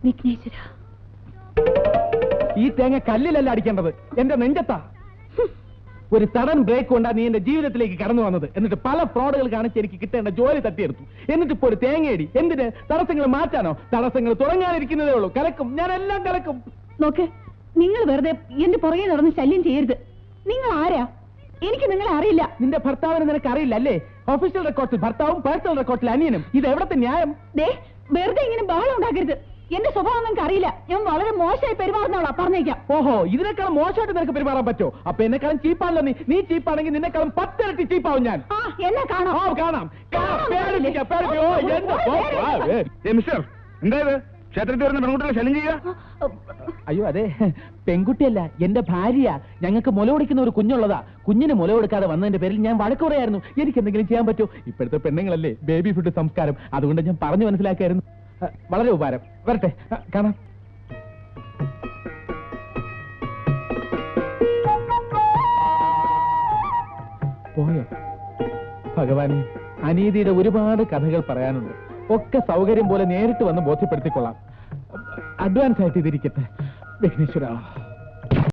വിഘ്നേശ്വര, ഈ തേങ്ങ കല്ലിലല്ല അടിക്കേണ്ടത്, എന്റെ നെഞ്ചത്താ. ഒരു സഡൻ ബ്രേക്ക് കൊണ്ടാ നീ എന്റെ ജീവിതത്തിലേക്ക് കടന്നു വന്നത്. എന്നിട്ട് പല ഫ്രോഡുകൾ കാണിച്ച് എനിക്ക് കിട്ടേണ്ട ജോലി തട്ടിയെടുത്തു. എന്നിട്ട് ഇപ്പോൾ ഒരു തേങ്ങയടി. എന്തിന്? തടസ്സങ്ങൾ മാറ്റാനോ? തടസ്സങ്ങൾ തുടങ്ങാനിരിക്കുന്നതേ ഉള്ളൂ. കലക്കും, ഞാൻ എല്ലാം കലക്കും. നോക്ക്, നിങ്ങൾ വെറുതെ എന്റെ പുറകെ നടന്ന് ശല്യം ചെയ്യരുത്. നിങ്ങൾ ആരാ? എനിക്ക് നിങ്ങളെ അറിയില്ല. നിന്റെ ഭർത്താവിനെ നിനക്ക് അറിയില്ല അല്ലേ? ഒഫീഷ്യൽ റെക്കോർഡിൽ ഭർത്താവും പേഴ്സണൽ റെക്കോർഡിൽ അനിയനും. ഇത് എവിടത്തെ ന്യായം? വെറുതെ ഇങ്ങനെ ബഹളം ഉണ്ടാക്കരുത്. എന്റെ സ്വഭാവം നിങ്ങൾക്ക് അറിയില്ല. ഞാൻ വളരെ മോശമായി പെരുമാറുന്നവളാ, പറഞ്ഞേക്കാം. ഓഹോ, ഇതിനേക്കാളും മോശമായിട്ട് നിനക്ക് പെരുമാറാൻ പറ്റോ? അപ്പൊ എന്നെക്കാളും ചീപ്പാണല്ലോ നീ. നീ ചീപ്പാണെങ്കിൽ നിന്നെക്കാളും 10 ഇരട്ടി ചീപ്പാവും ഞാൻ. എന്നെ കാണാം. കാണാം. എന്തായത് ക്ഷേത്രത്തിൽ വരുന്ന പെൺകുട്ടികളെ ശല്യം ചെയ്യുക? അയ്യോ അതെ, പെൺകുട്ടിയല്ല, എന്റെ ഭാര്യ. ഞങ്ങൾക്ക് മുല കൊടുക്കുന്ന ഒരു കുഞ്ഞുള്ളതാ. കുഞ്ഞിന് മുല കൊടുക്കാതെ വന്നതിന്റെ പേരിൽ ഞാൻ വഴക്ക് പറയായിരുന്നു. എനിക്ക് എന്തെങ്കിലും ചെയ്യാൻ പറ്റുമോ? ഇപ്പോഴത്തെ പെണ്ണുങ്ങളല്ലേ ബേബി ഫുഡ് സംസ്കാരം. അതുകൊണ്ട് ഞാൻ പറഞ്ഞു മനസ്സിലാക്കായിരുന്നു. വളരെ ഉപകാരം. വരട്ടെ, കാണാം. പോയോ? ഭഗവാനെ, അനീതിയുടെ ഒരുപാട് കഥകൾ പറയാനുണ്ട്. ഒക്കെ സൗകര്യം പോലെ നേരിട്ട് വന്ന് ബോധ്യപ്പെടുത്തിക്കൊള്ളാം. അഡ്വാൻസ് ആയിട്ട് ഇതിരിക്കട്ടെ. വിഘ്നേശ്വര.